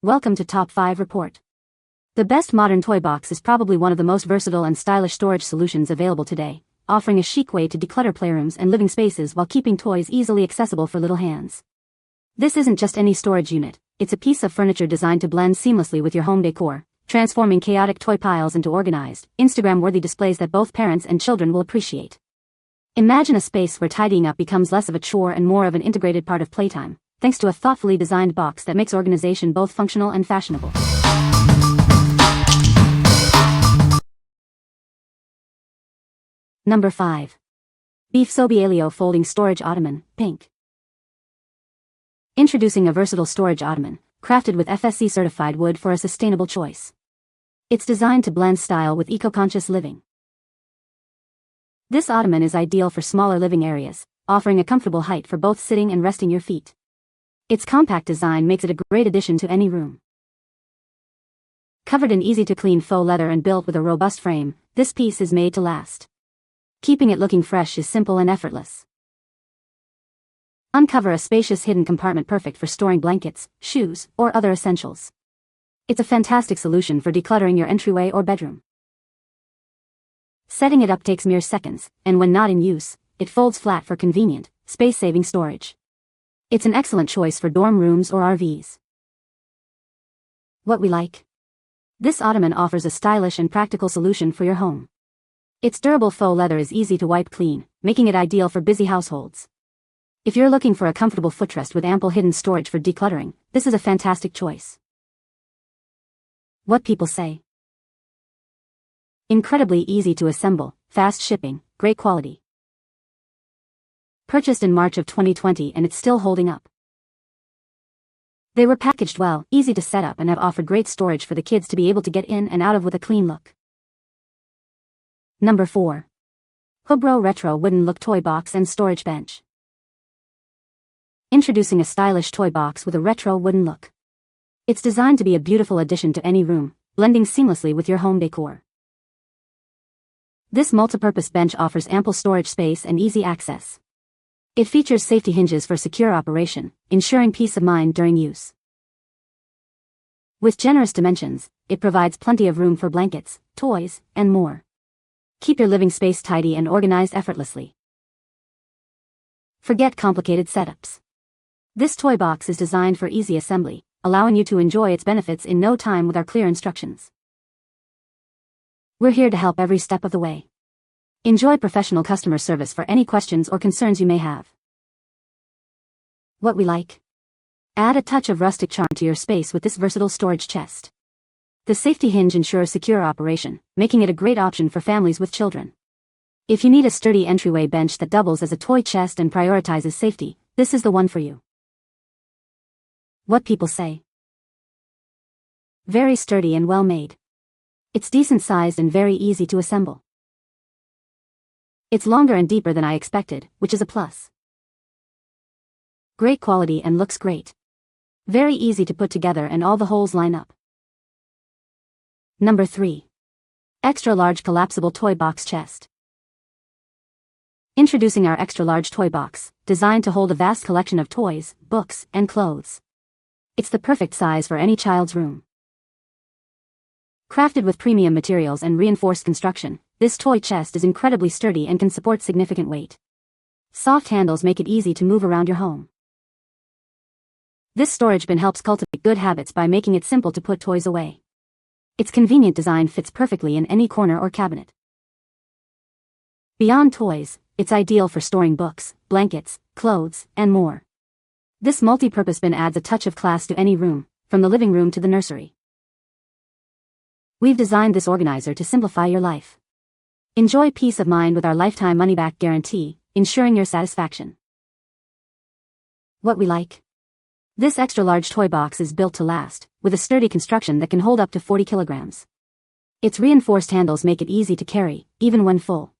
Welcome to Top 5 Report. The best modern toy box is probably one of the most versatile and stylish storage solutions available today, offering a chic way to declutter playrooms and living spaces while keeping toys easily accessible for little hands. This isn't just any storage unit, it's a piece of furniture designed to blend seamlessly with your home decor, transforming chaotic toy piles into organized, Instagram-worthy displays that both parents and children will appreciate. Imagine a space where tidying up becomes less of a chore and more of an integrated part of playtime, thanks to a thoughtfully designed box that makes organization both functional and fashionable. Number 5. FSOBEIIALEO Folding Storage Ottoman, Pink. Introducing a versatile storage ottoman, crafted with FSC certified wood for a sustainable choice. It's designed to blend style with eco-conscious living. This ottoman is ideal for smaller living areas, offering a comfortable height for both sitting and resting your feet. Its compact design makes it a great addition to any room. Covered in easy-to-clean faux leather and built with a robust frame, this piece is made to last. Keeping it looking fresh is simple and effortless. Uncover a spacious hidden compartment perfect for storing blankets, shoes, or other essentials. It's a fantastic solution for decluttering your entryway or bedroom. Setting it up takes mere seconds, and when not in use, it folds flat for convenient, space-saving storage. It's an excellent choice for dorm rooms or RVs. What we like? This ottoman offers a stylish and practical solution for your home. Its durable faux leather is easy to wipe clean, making it ideal for busy households. If you're looking for a comfortable footrest with ample hidden storage for decluttering, this is a fantastic choice. What people say? Incredibly easy to assemble, fast shipping, great quality. Purchased in March of 2020 and it's still holding up. They were packaged well, easy to set up and have offered great storage for the kids to be able to get in and out of with a clean look. Number 4. HOOBRO Retro Wooden Look Toy Box and Storage Bench. Introducing a stylish toy box with a retro wooden look. It's designed to be a beautiful addition to any room, blending seamlessly with your home decor. This multipurpose bench offers ample storage space and easy access. It features safety hinges for secure operation, ensuring peace of mind during use. With generous dimensions, it provides plenty of room for blankets, toys, and more. Keep your living space tidy and organized effortlessly. Forget complicated setups. This toy box is designed for easy assembly, allowing you to enjoy its benefits in no time with our clear instructions. We're here to help every step of the way. Enjoy professional customer service for any questions or concerns you may have. What we like? Add a touch of rustic charm to your space with this versatile storage chest. The safety hinge ensures secure operation, making it a great option for families with children. If you need a sturdy entryway bench that doubles as a toy chest and prioritizes safety, this is the one for you. What people say? Very sturdy and well made. It's decent sized and very easy to assemble. It's longer and deeper than I expected, which is a plus. Great quality and looks great. Very easy to put together and all the holes line up. Number 3. Extra Large Collapsible Toy Box Chest. Introducing our extra large toy box, designed to hold a vast collection of toys, books, and clothes. It's the perfect size for any child's room. Crafted with premium materials and reinforced construction, this toy chest is incredibly sturdy and can support significant weight. Soft handles make it easy to move around your home. This storage bin helps cultivate good habits by making it simple to put toys away. Its convenient design fits perfectly in any corner or cabinet. Beyond toys, it's ideal for storing books, blankets, clothes, and more. This multi-purpose bin adds a touch of class to any room, from the living room to the nursery. We've designed this organizer to simplify your life. Enjoy peace of mind with our lifetime money-back guarantee, ensuring your satisfaction. What we like? This extra-large toy box is built to last, with a sturdy construction that can hold up to 40 kilograms. Its reinforced handles make it easy to carry, even when full.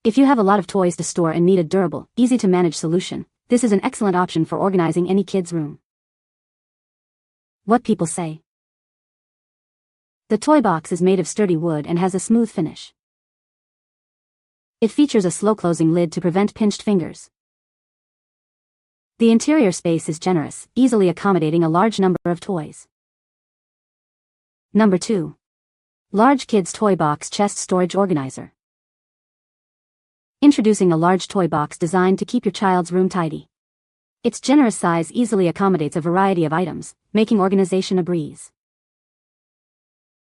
If you have a lot of toys to store and need a durable, easy-to-manage solution, this is an excellent option for organizing any kid's room. What people say? The toy box is made of sturdy wood and has a smooth finish. It features a slow-closing lid to prevent pinched fingers. The interior space is generous, easily accommodating a large number of toys. Number 2. Large Kids Toy Box Chest Storage Organizer. Introducing a large toy box designed to keep your child's room tidy. Its generous size easily accommodates a variety of items, making organization a breeze.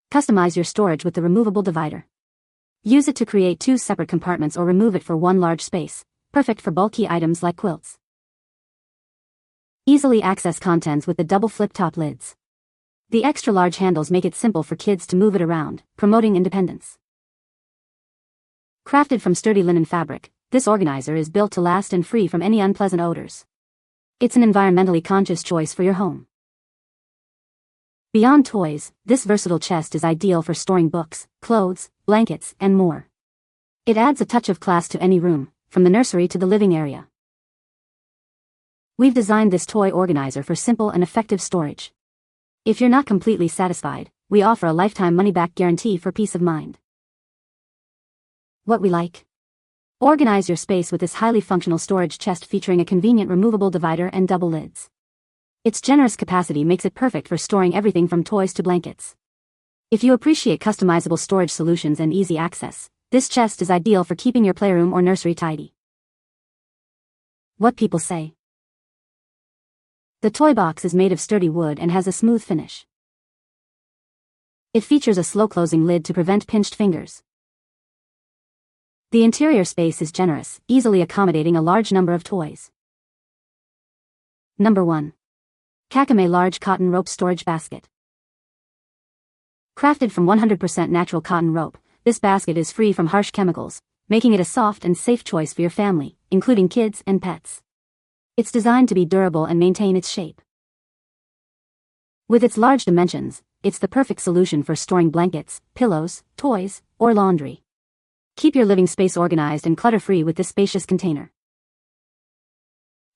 Customize your storage with the removable divider. Use it to create 2 separate compartments or remove it for one large space, perfect for bulky items like quilts. Easily access contents with the double flip-top lids. The extra-large handles make it simple for kids to move it around, promoting independence. Crafted from sturdy linen fabric, this organizer is built to last and free from any unpleasant odors. It's an environmentally conscious choice for your home. Beyond toys, this versatile chest is ideal for storing books, clothes, blankets, and more. It adds a touch of class to any room, from the nursery to the living area. We've designed this toy organizer for simple and effective storage. If you're not completely satisfied, we offer a lifetime money-back guarantee for peace of mind. What we like? Organize your space with this highly functional storage chest featuring a convenient removable divider and double lids. Its generous capacity makes it perfect for storing everything from toys to blankets. If you appreciate customizable storage solutions and easy access, this chest is ideal for keeping your playroom or nursery tidy. What people say. The toy box is made of sturdy wood and has a smooth finish. It features a slow-closing lid to prevent pinched fingers. The interior space is generous, easily accommodating a large number of toys. Number 1. KAKAMAY Large Cotton Rope Storage Basket. Crafted from 100% natural cotton rope, this basket is free from harsh chemicals, making it a soft and safe choice for your family, including kids and pets. It's designed to be durable and maintain its shape. With its large dimensions, it's the perfect solution for storing blankets, pillows, toys, or laundry. Keep your living space organized and clutter-free with this spacious container.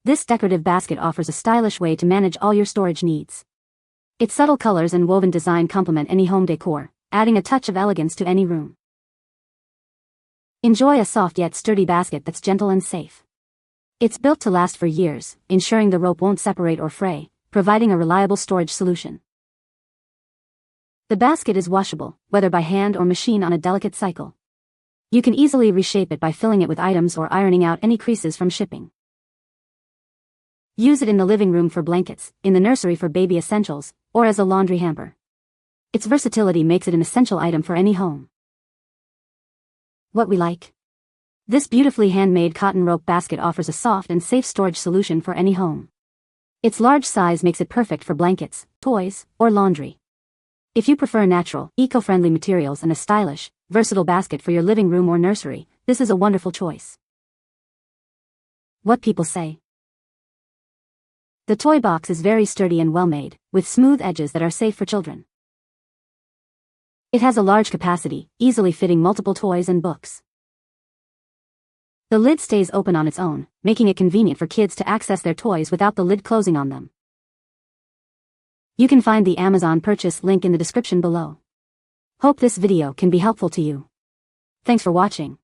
This decorative basket offers a stylish way to manage all your storage needs. Its subtle colors and woven design complement any home decor, adding a touch of elegance to any room. Enjoy a soft yet sturdy basket that's gentle and safe. It's built to last for years, ensuring the rope won't separate or fray, providing a reliable storage solution. The basket is washable, whether by hand or machine on a delicate cycle. You can easily reshape it by filling it with items or ironing out any creases from shipping. Use it in the living room for blankets, in the nursery for baby essentials, or as a laundry hamper. Its versatility makes it an essential item for any home. What we like? This beautifully handmade cotton rope basket offers a soft and safe storage solution for any home. Its large size makes it perfect for blankets, toys, or laundry. If you prefer natural, eco-friendly materials and a stylish, versatile basket for your living room or nursery, this is a wonderful choice. What people say. The toy box is very sturdy and well-made, with smooth edges that are safe for children. It has a large capacity, easily fitting multiple toys and books. The lid stays open on its own, making it convenient for kids to access their toys without the lid closing on them. You can find the Amazon purchase link in the description below. Hope this video can be helpful to you. Thanks for watching.